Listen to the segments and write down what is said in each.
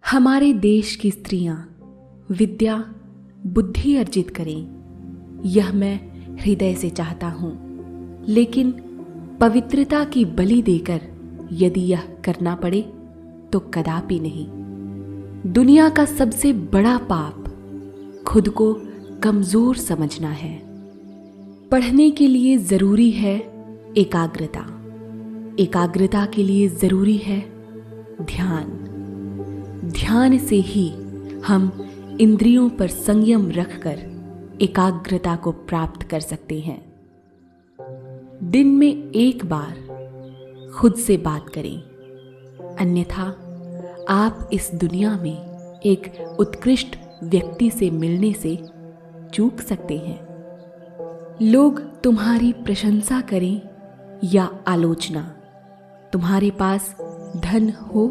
हमारे देश की स्त्रियां विद्या बुद्धि अर्जित करें, यह मैं हृदय से चाहता हूं, लेकिन पवित्रता की बलि देकर यदि यह करना पड़े तो कदापि नहीं। दुनिया का सबसे बड़ा पाप खुद को कमजोर समझना है। पढ़ने के लिए जरूरी है एकाग्रता, एकाग्रता के लिए जरूरी है ध्यान, ध्यान से ही हम इंद्रियों पर संयम रखकर एकाग्रता को प्राप्त कर सकते हैं। दिन में एक बार खुद से बात करें, अन्यथा आप इस दुनिया में एक उत्कृष्ट व्यक्ति से मिलने से चूक सकते हैं। लोग तुम्हारी प्रशंसा करें या आलोचना, तुम्हारे पास धन हो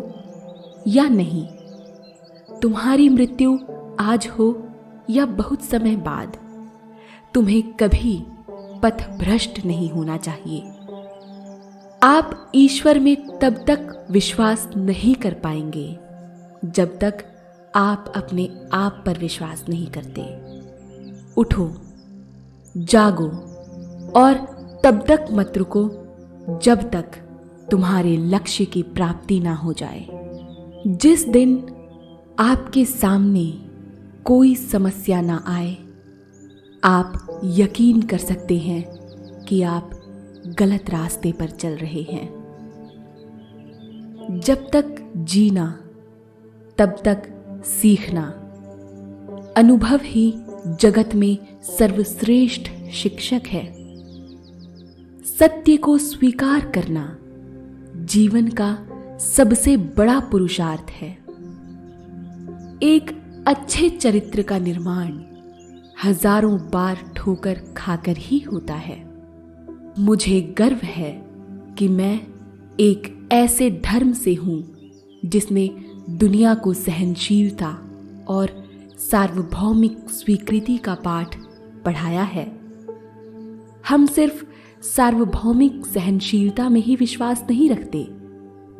या नहीं, तुम्हारी मृत्यु आज हो या बहुत समय बाद, तुम्हें कभी पथ भ्रष्ट नहीं होना चाहिए। आप ईश्वर में तब तक विश्वास नहीं कर पाएंगे जब तक आप अपने आप पर विश्वास नहीं करते। उठो, जागो और तब तक मत रुको जब तक तुम्हारे लक्ष्य की प्राप्ति ना हो जाए। जिस दिन आपके सामने कोई समस्या ना आए, आप यकीन कर सकते हैं कि आप गलत रास्ते पर चल रहे हैं। जब तक जीना तब तक सीखना। अनुभव ही जगत में सर्वश्रेष्ठ शिक्षक है। सत्य को स्वीकार करना जीवन का सबसे बड़ा पुरुषार्थ है। एक अच्छे चरित्र का निर्माण हजारों बार ठोकर खाकर ही होता है। मुझे गर्व है कि मैं एक ऐसे धर्म से हूं जिसने दुनिया को सहनशीलता और सार्वभौमिक स्वीकृति का पाठ पढ़ाया है। हम सिर्फ सार्वभौमिक सहनशीलता में ही विश्वास नहीं रखते,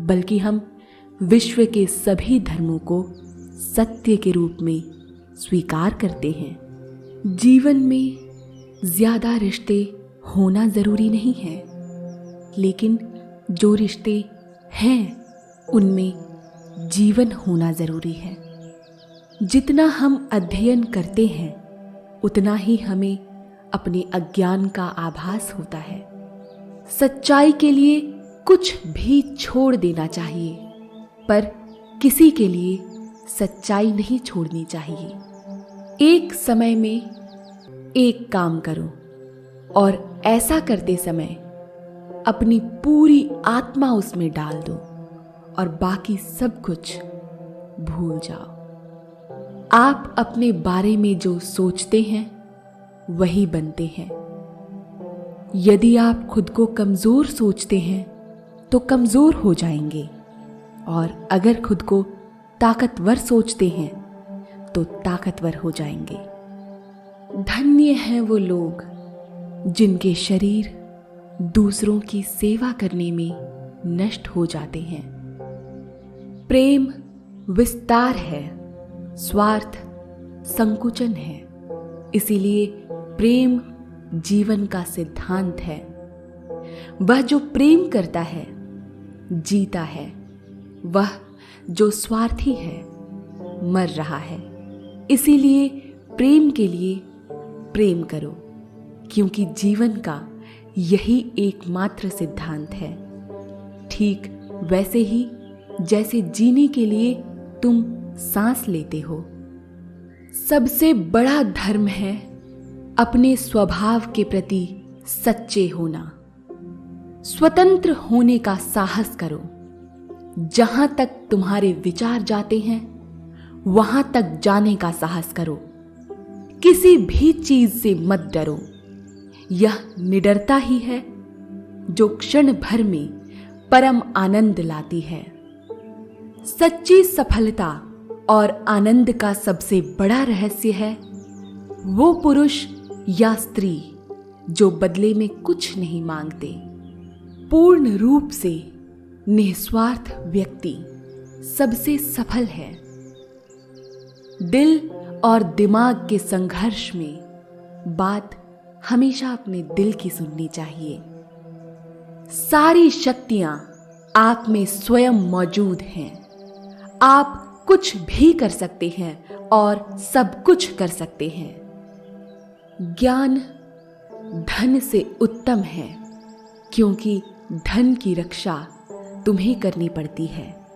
बल्कि हम विश्व के सभी धर्मों को सत्य के रूप में स्वीकार करते हैं। जीवन में ज्यादा रिश्ते होना जरूरी नहीं है, लेकिन जो रिश्ते हैं उनमें जीवन होना जरूरी है। जितना हम अध्ययन करते हैं उतना ही हमें अपने अज्ञान का आभास होता है। सच्चाई के लिए कुछ भी छोड़ देना चाहिए, पर किसी के लिए सच्चाई नहीं छोड़नी चाहिए। एक समय में एक काम करो और ऐसा करते समय अपनी पूरी आत्मा उसमें डाल दो और बाकी सब कुछ भूल जाओ। आप अपने बारे में जो सोचते हैं वही बनते हैं। यदि आप खुद को कमजोर सोचते हैं तो कमजोर हो जाएंगे, और अगर खुद को ताकतवर सोचते हैं तो ताकतवर हो जाएंगे। धन्य हैं वो लोग जिनके शरीर दूसरों की सेवा करने में नष्ट हो जाते हैं। प्रेम विस्तार है, स्वार्थ संकुचन है। इसीलिए प्रेम जीवन का सिद्धांत है। वह जो प्रेम करता है जीता है, वह जो स्वार्थी है मर रहा है। इसीलिए प्रेम के लिए प्रेम करो, क्योंकि जीवन का यही एकमात्र सिद्धांत है। ठीक वैसे ही जैसे जीने के लिए तुम सांस लेते हो। सबसे बड़ा धर्म है अपने स्वभाव के प्रति सच्चे होना। स्वतंत्र होने का साहस करो। जहां तक तुम्हारे विचार जाते हैं वहां तक जाने का साहस करो। किसी भी चीज से मत डरो। यह निडरता ही है जो क्षण भर में परम आनंद लाती है। सच्ची सफलता और आनंद का सबसे बड़ा रहस्य है वो पुरुष या स्त्री जो बदले में कुछ नहीं मांगते। पूर्ण रूप से निस्वार्थ व्यक्ति सबसे सफल है। दिल और दिमाग के संघर्ष में बात हमेशा अपने दिल की सुननी चाहिए। सारी शक्तियां आप में स्वयं मौजूद हैं। आप कुछ भी कर सकते हैं और सब कुछ कर सकते हैं। ज्ञान धन से उत्तम है, क्योंकि धन की रक्षा तुम्हें करनी पड़ती है,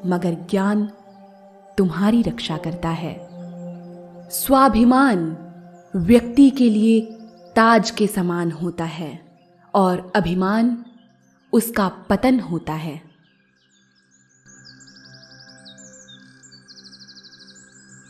मगर ज्ञान तुम्हारी रक्षा करता है। स्वाभिमान व्यक्ति के लिए ताज के समान होता है और अभिमान उसका पतन होता है।